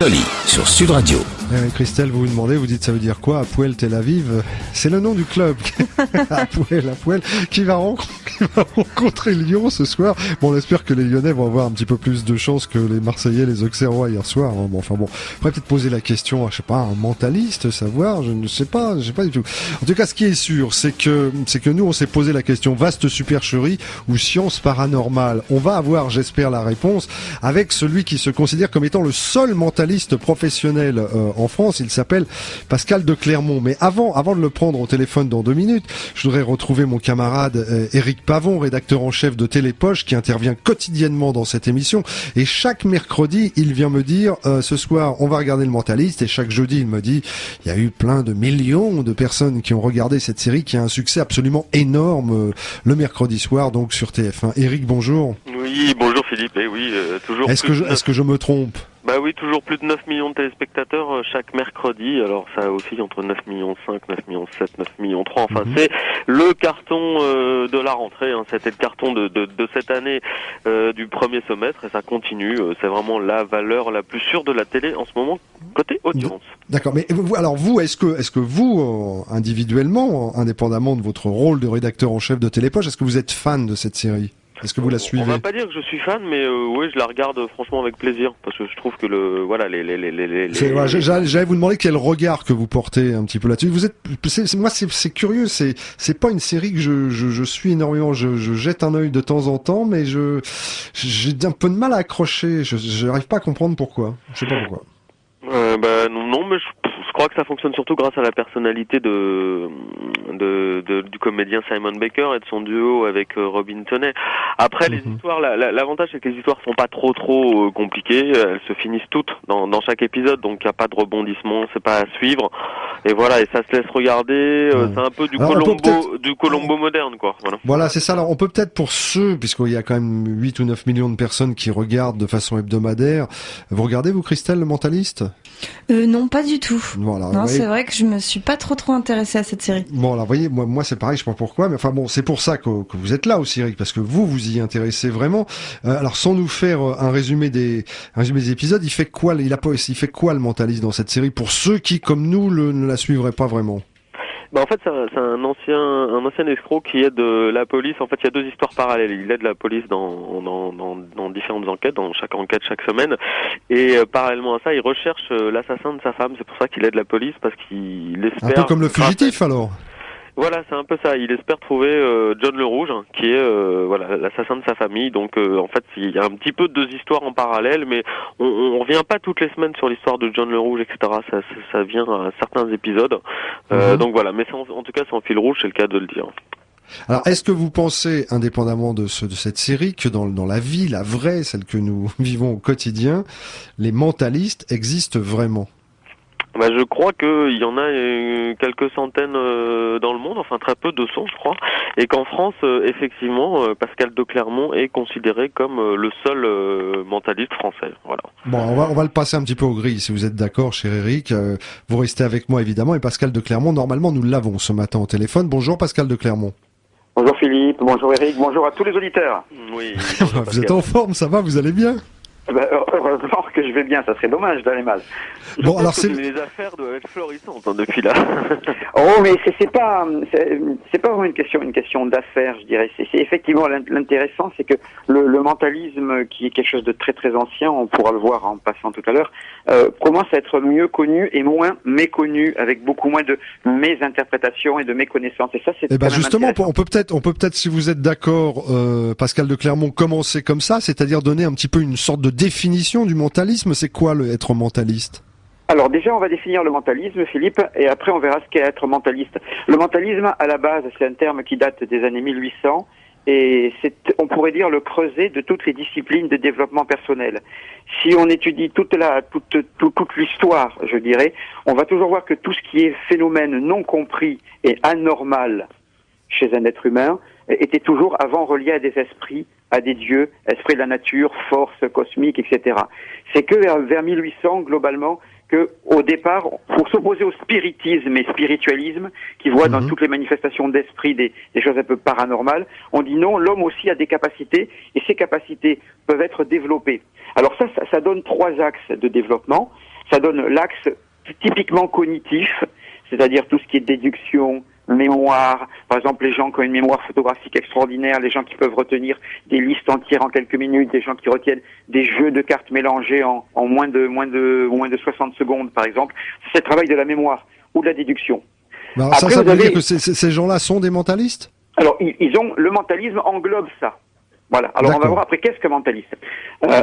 Oli sur Sud Radio. Christelle, vous vous demandez, vous dites ça veut dire quoi, Hapoel Tel Aviv? C'est le nom du club. Hapoel, qui va rencontrer Lyon ce soir. Bon, on espère que les Lyonnais vont avoir un petit peu plus de chance que les Marseillais, les Auxerrois hier soir. Bon, on pourrait peut-être poser la question à, je sais pas, un mentaliste, savoir, je sais pas du tout. En tout cas, ce qui est sûr, c'est que nous, on s'est posé la question, vaste supercherie ou science paranormale? On va avoir, j'espère, la réponse avec celui qui se considère comme étant le seul mentaliste professionnel en France. Il s'appelle Pascal de Clermont. Mais avant de le prendre au téléphone dans 2 minutes, je voudrais retrouver mon camarade Éric Pavon, rédacteur en chef de Télépoche, qui intervient quotidiennement dans cette émission. Et chaque mercredi, il vient me dire, ce soir, on va regarder Le Mentaliste. Et chaque jeudi, il me dit, il y a eu plein de millions de personnes qui ont regardé cette série, qui a un succès absolument énorme le mercredi soir, donc sur TF1. Éric, bonjour. Oui, bonjour Philippe. Et oui, toujours. Est-ce que je me trompe? Bah oui, toujours plus de 9 millions de téléspectateurs chaque mercredi. Alors ça aussi entre 9 millions 5, 9 millions 7, 9 millions 3. Enfin, c'est le carton de la rentrée. Hein. C'était le carton de cette année du premier semestre et ça continue. C'est vraiment la valeur la plus sûre de la télé en ce moment côté audience. D'accord. Mais vous, est-ce que vous, individuellement, indépendamment de votre rôle de rédacteur en chef de Télépoche, est-ce que vous êtes fan de cette série? Est-ce que vous la suivez? On va pas dire que je suis fan, mais oui, je la regarde franchement avec plaisir parce que je trouve que J'allais vous demander quel regard que vous portez un petit peu là-dessus. C'est curieux, c'est pas une série que je suis énormément. Je jette un œil de temps en temps, mais j'ai un peu de mal à accrocher. Je n'arrive pas à comprendre pourquoi. Je sais pas pourquoi. Non, mais je crois que ça fonctionne surtout grâce à la personnalité du comédien Simon Baker et de son duo avec Robin Tunney. Après, les histoires, l'avantage c'est que les histoires sont pas trop compliquées. Elles se finissent toutes dans chaque épisode, donc il n'y a pas de rebondissement, c'est pas à suivre. Et voilà, et ça se laisse regarder. C'est un peu du Colombo moderne, quoi. Voilà, c'est ça. Alors, on peut peut-être pour ceux, puisqu'il y a quand même 8 ou 9 millions de personnes qui regardent de façon hebdomadaire. Vous regardez, vous, Christelle, Le Mentaliste? Non, pas du tout. Voilà, non, c'est vrai que je me suis pas trop intéressée à cette série. Bon, alors, vous voyez, moi, c'est pareil, je sais pas pourquoi, mais enfin bon, c'est pour ça que vous êtes là aussi, Eric, parce que vous y intéressez vraiment. Alors, sans nous faire un résumé des épisodes, il fait quoi Le Mentaliste dans cette série pour ceux qui, comme nous, ne la suivraient pas vraiment? En fait, c'est un ancien escroc qui aide la police. En fait, il y a 2 histoires parallèles. Il aide la police dans différentes enquêtes, dans chaque enquête, chaque semaine. Et parallèlement à ça, il recherche l'assassin de sa femme. C'est pour ça qu'il aide la police, parce qu'il espère... Un peu comme Le Fugitif, alors. Voilà, c'est un peu ça. Il espère trouver John le Rouge, qui est l'assassin de sa famille. Donc en fait, il y a un petit peu 2 histoires en parallèle, mais on revient pas toutes les semaines sur l'histoire de John le Rouge, etc. Ça vient à certains épisodes. Donc voilà, mais en tout cas, c'est en fil rouge, c'est le cas de le dire. Alors, est-ce que vous pensez, indépendamment de cette série, que dans la vie, la vraie, celle que nous vivons au quotidien, les mentalistes existent vraiment? Je crois qu'il y en a quelques centaines dans le monde, enfin très peu, 200 je crois, et qu'en France, effectivement, Pascal de Clermont est considéré comme le seul mentaliste français. Voilà. Bon, on va le passer un petit peu au gris, si vous êtes d'accord, cher Eric. Vous restez avec moi évidemment, et Pascal de Clermont, normalement nous l'avons ce matin au téléphone. Bonjour Pascal de Clermont. Bonjour Philippe, bonjour Eric, bonjour à tous les auditeurs. Oui. Vous êtes en forme, ça va, vous allez bien? Heureusement que je vais bien, ça serait dommage d'aller mal. Bon, alors les affaires doivent être florissantes depuis là. Oh, mais c'est pas vraiment une question d'affaires, je dirais. C'est effectivement l'intéressant, c'est que le mentalisme, qui est quelque chose de très très ancien, on pourra le voir en passant tout à l'heure, commence à être mieux connu et moins méconnu, avec beaucoup moins de mésinterprétations et de méconnaissances. Et ça, c'est justement, on peut peut-être, si vous êtes d'accord, Pascal de Clermont, commencer comme ça, c'est-à-dire donner un petit peu une sorte de définition du mentalisme. C'est quoi être mentaliste? Alors déjà, on va définir le mentalisme, Philippe, et après on verra ce qu'est être mentaliste. Le mentalisme, à la base, c'est un terme qui date des années 1800, et c'est, on pourrait dire, le creuset de toutes les disciplines de développement personnel. Si on étudie toute l'histoire, je dirais, on va toujours voir que tout ce qui est phénomène non compris et anormal chez un être humain était toujours avant relié à des esprits, à des dieux, esprits de la nature, force cosmique, etc. C'est que vers 1800, globalement, que, au départ, pour s'opposer au spiritisme et spiritualisme, qui voient dans toutes les manifestations d'esprit des choses un peu paranormales, on dit non, l'homme aussi a des capacités, et ces capacités peuvent être développées. Alors ça donne 3 axes de développement. Ça donne l'axe typiquement cognitif, c'est-à-dire tout ce qui est déduction, mémoire. Par exemple, les gens qui ont une mémoire photographique extraordinaire, les gens qui peuvent retenir des listes entières en quelques minutes, des gens qui retiennent des jeux de cartes mélangés en moins de 60 secondes, par exemple. C'est le travail de la mémoire ou de la déduction. Alors, ça veut dire que ces gens-là sont des mentalistes? Alors, le mentalisme englobe ça. Voilà. Alors, on va voir après qu'est-ce que mentaliste.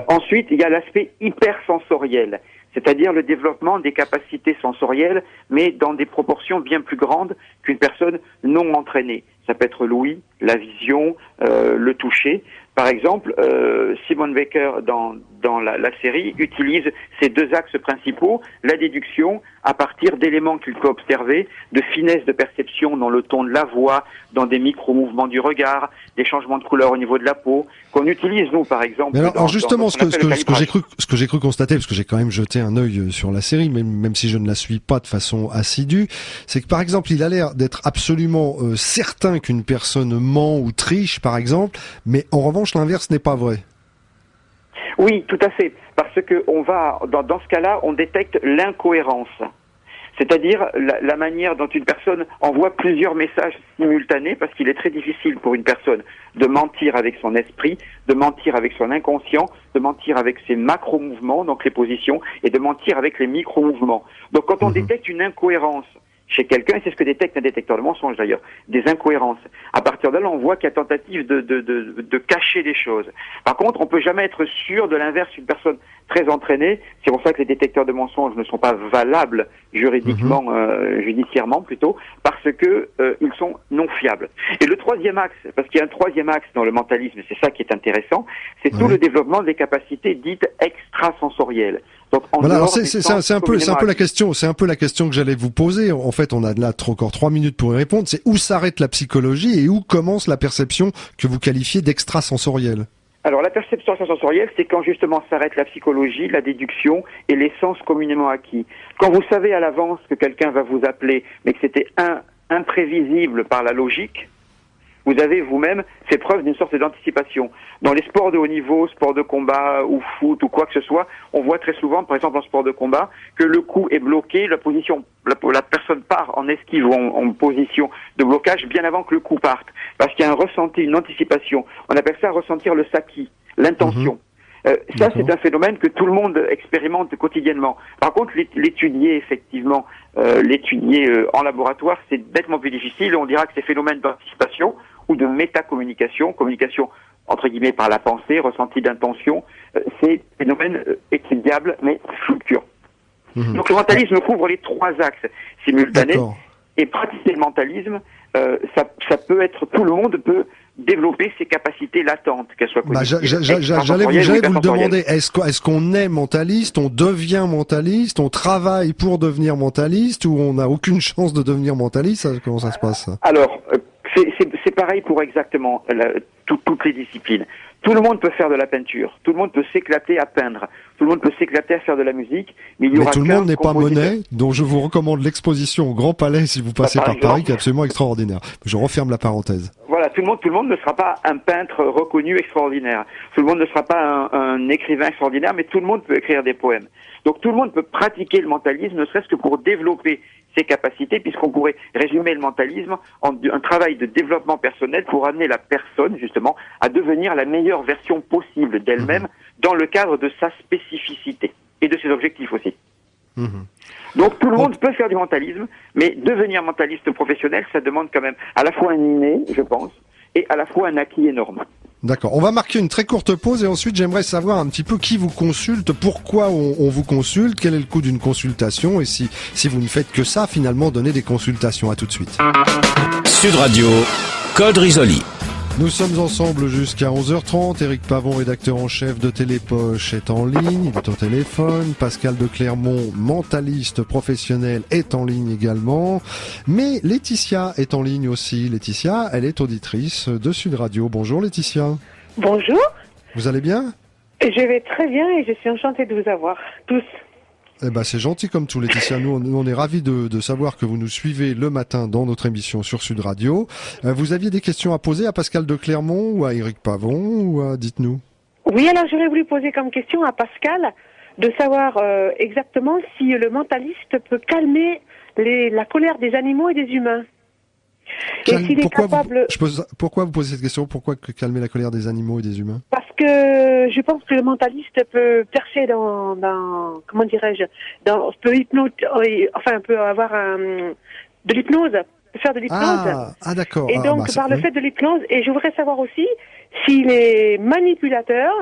Ensuite, il y a l'aspect hypersensoriel, c'est-à-dire le développement des capacités sensorielles, mais dans des proportions bien plus grandes qu'une personne non entraînée. Ça peut être l'ouïe, la vision, le toucher. Par exemple, Simon Baker, dans la série, utilise ces deux axes principaux, la déduction, à partir d'éléments qu'il peut observer, de finesse de perception dans le ton de la voix, dans des micro-mouvements du regard, des changements de couleur au niveau de la peau, qu'on utilise, nous, par exemple. Mais alors justement, ce que j'ai cru constater, parce que j'ai quand même jeté un œil sur la série, même si je ne la suis pas de façon assidue, c'est que, par exemple, il a l'air d'être absolument certain qu'une personne ment ou triche, par exemple, mais en revanche, l'inverse n'est pas vrai. Oui, tout à fait, parce que dans ce cas-là, on détecte l'incohérence. C'est-à-dire la manière dont une personne envoie plusieurs messages simultanés, parce qu'il est très difficile pour une personne de mentir avec son esprit, de mentir avec son inconscient, de mentir avec ses macro-mouvements, donc les positions, et de mentir avec les micro-mouvements. Donc quand on détecte une incohérence chez quelqu'un, et c'est ce que détecte un détecteur de mensonges d'ailleurs, des incohérences. À partir de là, on voit qu'il y a tentative de cacher des choses. Par contre, on peut jamais être sûr de l'inverse d'une personne très entraînée. C'est pour ça que les détecteurs de mensonges ne sont pas valables juridiquement, judiciairement plutôt, parce que ils sont non fiables. Et le troisième axe, parce qu'il y a un troisième axe dans le mentalisme, c'est ça qui est intéressant, c'est tout le développement des capacités dites extrasensorielles. Donc, voilà, c'est un peu la question que j'allais vous poser. En fait, on a là encore 3 minutes pour y répondre. C'est où s'arrête la psychologie et où commence la perception que vous qualifiez d'extrasensorielle? Alors, la perception extrasensorielle, c'est quand justement s'arrête la psychologie, la déduction et les sens communément acquis. Quand vous savez à l'avance que quelqu'un va vous appeler, mais que c'était imprévisible par la logique, vous avez vous-même fait preuve d'une sorte d'anticipation. Dans les sports de haut niveau, sport de combat ou foot ou quoi que ce soit, on voit très souvent, par exemple en sport de combat, que le coup est bloqué, la personne part en esquive ou en position de blocage bien avant que le coup parte. Parce qu'il y a un ressenti, une anticipation. On appelle ça ressentir le saki, l'intention. Ça, c'est un phénomène que tout le monde expérimente quotidiennement. Par contre, l'étudier effectivement, en laboratoire, c'est bêtement plus difficile. On dira que ces phénomènes d'anticipation ou de métacommunication, communication entre guillemets par la pensée, ressenti d'intention, ces phénomènes étudiables mais fluctuants. Donc le mentalisme couvre les trois axes simultanés. Et pratiquer le mentalisme, ça peut être, tout le monde peut développer ses capacités latentes, qu'elles soient cognitives. J'allais vous le demander, est-ce qu'on est mentaliste, on devient mentaliste, on travaille pour devenir mentaliste, ou on n'a aucune chance de devenir mentaliste? Comment ça se passe? Alors, c'est pareil pour exactement toutes les disciplines. Tout le monde peut faire de la peinture, tout le monde peut s'éclater à peindre, tout le monde peut s'éclater à faire de la musique, mais tout le monde n'est pas Monet, donc je vous recommande l'exposition au Grand Palais si vous passez par Paris, qui est absolument extraordinaire. Je referme la parenthèse. Voilà, tout le monde ne sera pas un peintre reconnu extraordinaire, tout le monde ne sera pas un écrivain extraordinaire, mais tout le monde peut écrire des poèmes. Donc tout le monde peut pratiquer le mentalisme, ne serait-ce que pour développer ses capacités, puisqu'on pourrait résumer le mentalisme en un travail de développement personnel pour amener la personne, justement, à devenir la meilleure version possible d'elle-même dans le cadre de sa spécificité et de ses objectifs aussi. Donc tout le monde peut faire du mentalisme, mais devenir mentaliste professionnel, ça demande quand même à la fois un inné, je pense, et à la fois un acquis énorme. D'accord. On va marquer une très courte pause et ensuite j'aimerais savoir un petit peu qui vous consulte, pourquoi on vous consulte, quel est le coût d'une consultation et si vous ne faites que ça, finalement, donner des consultations. À tout de suite. Sud Radio, Code Risoli. Nous sommes ensemble jusqu'à 11h30. Éric Pavon, rédacteur en chef de Télépoche, est en ligne. Il est au téléphone. Pascal de Clermont, mentaliste professionnel, est en ligne également. Mais Laetitia est en ligne aussi. Laetitia, elle est auditrice de Sud Radio. Bonjour Laetitia. Bonjour. Vous allez bien? Je vais très bien et je suis enchantée de vous avoir tous. Eh ben, c'est gentil comme tout, Laetitia. Nous, on est ravis de savoir que vous nous suivez le matin dans notre émission sur Sud Radio. Vous aviez des questions à poser à Pascal de Clermont ou à Éric Pavon, ou dites-nous. Oui, alors j'aurais voulu poser comme question à Pascal. de savoir exactement si le mentaliste peut calmer la colère des animaux et des humains. Et s'il est capable... Pourquoi vous posez cette question? Pourquoi calmer la colère des animaux et des humains? Parce que je pense que le mentaliste peut percer dans comment dirais-je, peut avoir de l'hypnose, peut faire de l'hypnose. Ah d'accord. Et donc par le fait de l'hypnose, et je voudrais savoir aussi s'il est manipulateur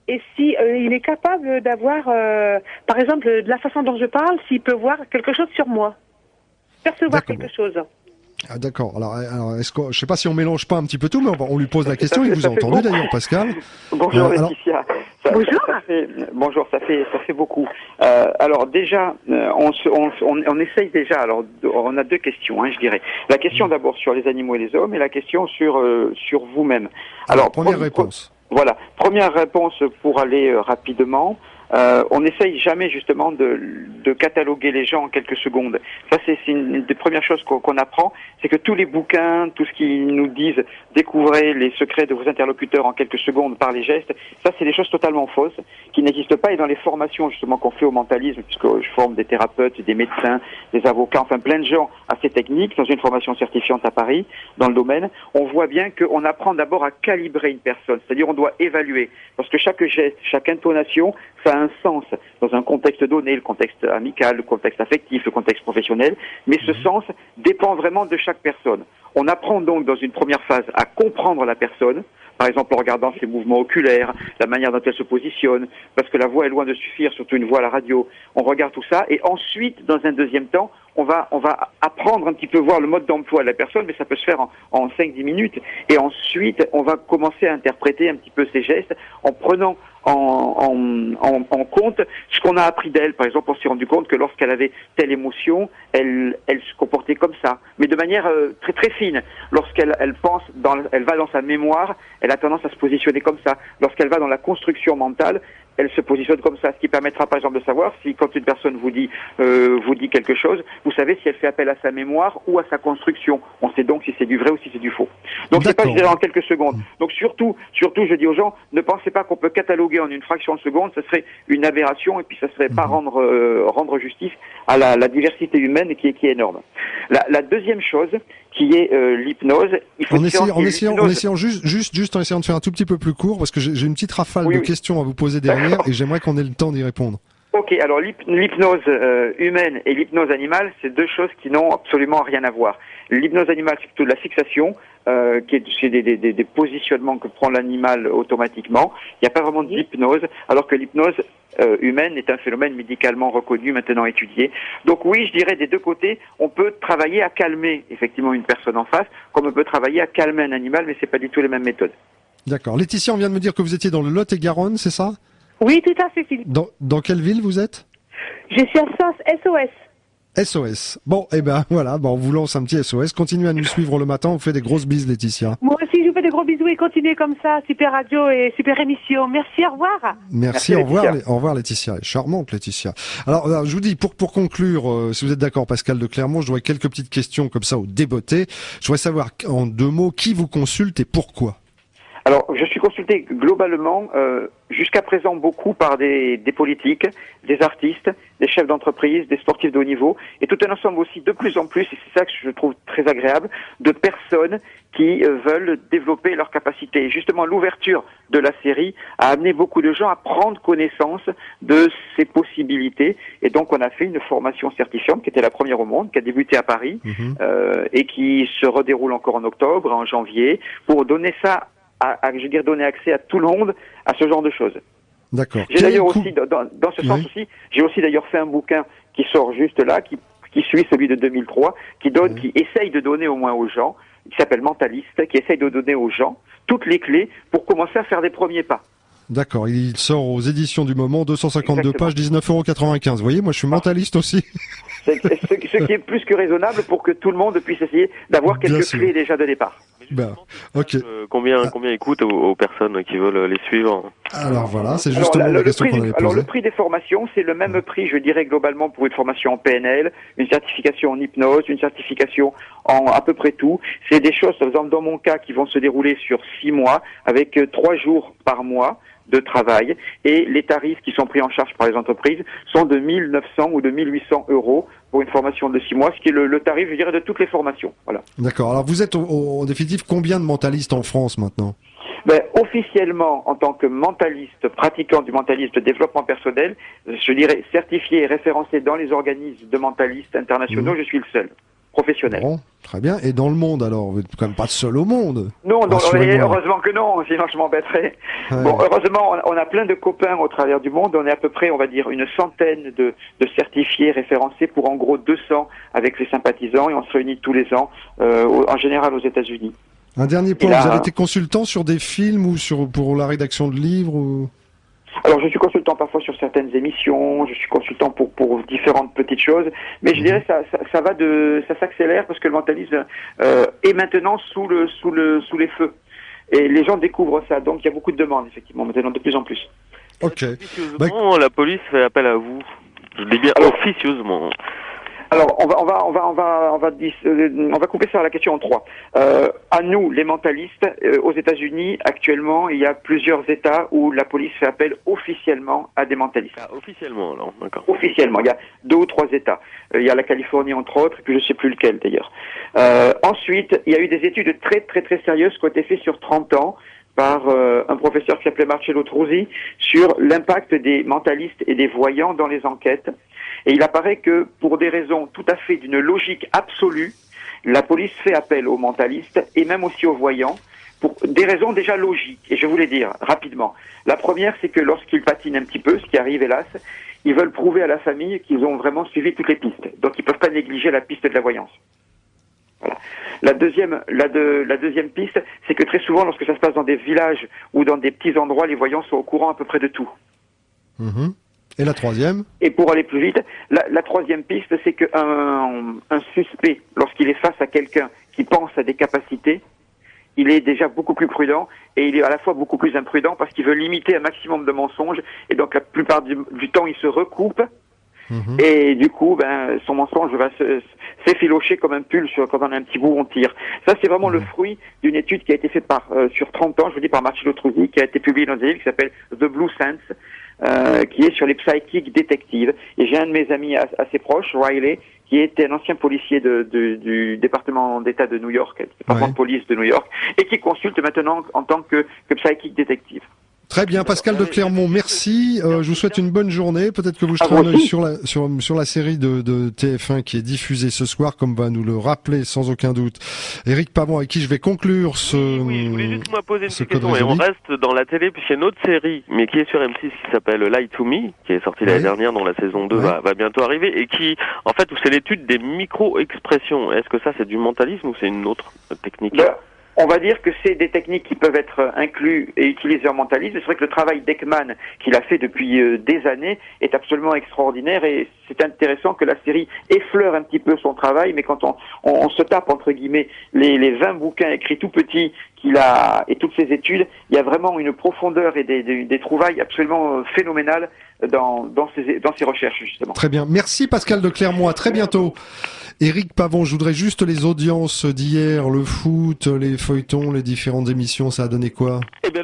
et si il est capable d'avoir, par exemple, de la façon dont je parle, s'il peut voir quelque chose sur moi, percevoir quelque chose. Ah d'accord. Alors est-ce que je sais pas si on mélange pas un petit peu tout, mais on lui pose la question. Il vous a entendu d'ailleurs, Pascal. Bonjour Laetitia. Bonjour, ça fait beaucoup. Alors déjà, on essaye déjà. Alors on a deux questions, je dirais. La question d'abord sur les animaux et les hommes, et la question sur vous-même. Alors première réponse. Voilà, première réponse pour aller rapidement. On n'essaye jamais justement de cataloguer les gens en quelques secondes. Ça c'est une des premières choses qu'on apprend, c'est que tous les bouquins, tout ce qui nous disent découvrez les secrets de vos interlocuteurs en quelques secondes par les gestes, ça c'est des choses totalement fausses, qui n'existent pas. Et dans les formations justement qu'on fait au mentalisme, puisque je forme des thérapeutes, des médecins, des avocats, enfin plein de gens assez techniques, dans une formation certifiante à Paris, dans le domaine, on voit bien qu'on apprend d'abord à calibrer une personne, c'est-à-dire on doit évaluer, parce que chaque geste, chaque intonation, ça a un sens dans un contexte donné, le contexte amical, le contexte affectif, le contexte professionnel, mais ce sens dépend vraiment de chaque personne. On apprend donc dans une première phase à comprendre la personne, par exemple en regardant ses mouvements oculaires, la manière dont elle se positionne, parce que la voix est loin de suffire, surtout une voix à la radio. On regarde tout ça et ensuite, dans un deuxième temps, on va apprendre un petit peu, voir le mode d'emploi de la personne, mais ça peut se faire en 5-10 minutes. Et ensuite, on va commencer à interpréter un petit peu ses gestes en prenant en compte ce qu'on a appris d'elle. Par exemple, on s'est rendu compte que lorsqu'elle avait telle émotion, elle se comportait comme ça, mais de manière très très fine. Lorsqu'elle pense, elle va dans sa mémoire, elle a tendance à se positionner comme ça. Lorsqu'elle va dans la construction mentale, elle se positionne comme ça, ce qui permettra par exemple de savoir si quand une personne vous dit quelque chose, vous savez si elle fait appel à sa mémoire ou à sa construction. On sait donc si c'est du vrai ou si c'est du faux. Donc c'est pas je dirais en quelques secondes. Donc surtout je dis aux gens, ne pensez pas qu'on peut cataloguer en une fraction de seconde, ce serait une aberration et puis ça serait pas rendre justice à la diversité humaine qui est énorme. La deuxième chose qui est l'hypnose, il faut en essayant juste en essayant de faire un tout petit peu plus court parce que j'ai une petite rafale de questions à vous poser derrière. Et j'aimerais qu'on ait le temps d'y répondre. Ok, alors l'hypnose humaine et l'hypnose animale, c'est deux choses qui n'ont absolument rien à voir. L'hypnose animale, c'est plutôt de la fixation, c'est des positionnements que prend l'animal automatiquement. Il n'y a pas vraiment d'hypnose, alors que l'hypnose humaine est un phénomène médicalement reconnu, maintenant étudié. Donc oui, je dirais des deux côtés, on peut travailler à calmer effectivement une personne en face, comme on peut travailler à calmer un animal, mais c'est pas du tout les mêmes méthodes. D'accord. Laetitia, on vient de me dire que vous étiez dans le Lot-et-Garonne, c'est ça? Oui, tout à fait, Philippe. Dans quelle ville vous êtes? Je suis à SOS. SOS. Bon, voilà, on vous lance un petit SOS. Continuez à nous suivre le matin, on vous fait des grosses bises, Laetitia. Moi aussi, je vous fais des gros bisous et continuez comme ça, super radio et super émission. Merci, au revoir. Merci, au revoir Laetitia. Charmante Laetitia. Alors, je vous dis, pour conclure, si vous êtes d'accord, Pascal de Clermont, je voudrais quelques petites questions comme ça au débeauté. Je voudrais savoir en 2 mots qui vous consulte et pourquoi. Alors, je suis consulté globalement, jusqu'à présent beaucoup par des politiques, des artistes, des chefs d'entreprise, des sportifs de haut niveau, et tout un ensemble aussi de plus en plus, et c'est ça que je trouve très agréable, de personnes qui veulent développer leurs capacités. Et justement, l'ouverture de la série a amené beaucoup de gens à prendre connaissance de ces possibilités, et donc on a fait une formation certifiante qui était la première au monde, qui a débuté à Paris, et qui se redéroule encore en octobre, en janvier, pour donner ça donner accès à tout le monde à ce genre de choses. D'accord. J'ai d'ailleurs aussi, dans ce sens aussi, j'ai aussi d'ailleurs fait un bouquin qui sort juste là, qui suit celui de 2003, qui essaye de donner au moins aux gens, qui s'appelle Mentaliste, qui essaye de donner aux gens toutes les clés pour commencer à faire des premiers pas. D'accord, il sort aux éditions du moment, 252 pages, 19,95 €. Vous voyez, moi je suis mentaliste aussi. Ce qui est plus que raisonnable pour que tout le monde puisse essayer d'avoir quelques clés déjà de départ. Ok. Combien il coûte aux personnes qui veulent les suivre? Alors voilà, c'est justement la question qu'on allait poser. Alors le prix des formations, c'est le même prix, je dirais globalement, pour une formation en PNL, une certification en hypnose, une certification en à peu près tout. C'est des choses, par exemple dans mon cas, qui vont se dérouler sur 6 mois, avec 3 jours par mois. de travail et les tarifs qui sont pris en charge par les entreprises sont de 1900 ou de 1800 euros pour une formation de 6 mois, ce qui est le tarif, je dirais, de toutes les formations. Voilà. D'accord. Alors vous êtes en définitive combien de mentalistes en France maintenant? Officiellement, en tant que mentaliste, pratiquant du mentalisme de développement personnel, je dirais certifié et référencé dans les organismes de mentalistes internationaux, je suis le seul, professionnel. Bon, très bien. Et dans le monde alors? Vous n'êtes quand même pas seul au monde? Non, heureusement que non, sinon je m'embêterais. Ouais. Bon, heureusement, on a plein de copains au travers du monde. On est à peu près, on va dire, une centaine de certifiés référencés pour en gros 200 avec les sympathisants et on se réunit tous les ans, en général aux États-Unis. Un dernier point, là, vous avez été consultant sur des films ou pour la rédaction de livres ou... Alors, je suis consultant parfois sur certaines émissions, je suis consultant pour différentes petites choses, mais je dirais ça s'accélère parce que le mentalisme est maintenant sous les feux. Et les gens découvrent ça, donc il y a beaucoup de demandes, effectivement, maintenant de plus en plus. Ok. Officieusement, la police fait appel à vous. Je dis bien officieusement. Alors, on va couper ça à la question en 3. À nous, les mentalistes, aux États-Unis, actuellement, il y a plusieurs États où la police fait appel officiellement à des mentalistes. Ah, officiellement, alors, d'accord. Officiellement, il y a 2 ou 3 États. Il y a la Californie, entre autres, et puis je ne sais plus lequel, d'ailleurs. Ensuite, il y a eu des études très, très, très sérieuses qui ont été faites sur 30 ans par un professeur qui s'appelait Marcello Truzzi sur l'impact des mentalistes et des voyants dans les enquêtes. Et il apparaît que, pour des raisons tout à fait d'une logique absolue, la police fait appel aux mentalistes et même aussi aux voyants pour des raisons déjà logiques. Et je vais vous les dire rapidement. La première, c'est que lorsqu'ils patinent un petit peu, ce qui arrive hélas, ils veulent prouver à la famille qu'ils ont vraiment suivi toutes les pistes. Donc ils ne peuvent pas négliger la piste de la voyance. Voilà. La deuxième piste, c'est que très souvent, lorsque ça se passe dans des villages ou dans des petits endroits, les voyants sont au courant à peu près de tout. Mmh. Et la troisième? Et pour aller plus vite, la troisième piste, c'est qu'un suspect, lorsqu'il est face à quelqu'un qui pense à des capacités, il est déjà beaucoup plus prudent et il est à la fois beaucoup plus imprudent parce qu'il veut limiter un maximum de mensonges et donc la plupart du temps, il se recoupe. Et du coup, son mensonge va s'effilocher comme un pull quand on a un petit bout, on tire. Ça, c'est vraiment le fruit d'une étude qui a été faite sur 30 ans, je vous dis, par Marcello Truzzi, qui a été publiée dans un livre qui s'appelle The Blue Sense, qui est sur les psychic détectives. Et j'ai un de mes amis assez proches, Riley, qui était un ancien policier du département d'État de New York, département de police de New York, et qui consulte maintenant en tant que psychic détective. Très bien, Pascal de Clermont, merci. Je vous souhaite une bonne journée. Peut-être que vous jeterez un œil sur la série de TF1 qui est diffusée ce soir, comme va nous le rappeler sans aucun doute Éric Pavon, avec qui je vais conclure ce Oui, je voulais juste moi poser une ce question. code Et on résolu. reste dans la télé, puis il y a une autre série, mais qui est sur M6, qui s'appelle Lie to Me, qui est sortie l'année dernière, dont la saison 2 va bientôt arriver, et qui, en fait, c'est l'étude des micro-expressions. Est-ce que ça, c'est du mentalisme ou c'est une autre technique? On va dire que c'est des techniques qui peuvent être inclus et utilisées en mentalisme. C'est vrai que le travail d'Ekman, qu'il a fait depuis des années, est absolument extraordinaire et c'est intéressant que la série effleure un petit peu son travail, mais quand on se tape, entre guillemets, les 20 bouquins écrits tout petits qu'il a et toutes ses études, il y a vraiment une profondeur et des trouvailles absolument phénoménales dans ses recherches, justement. Très bien. Merci Pascal de Clermont. À très bientôt. Éric Pavon, je voudrais juste les audiences d'hier, le foot, les feuilletons, les différentes émissions, ça a donné quoi? Eh bien,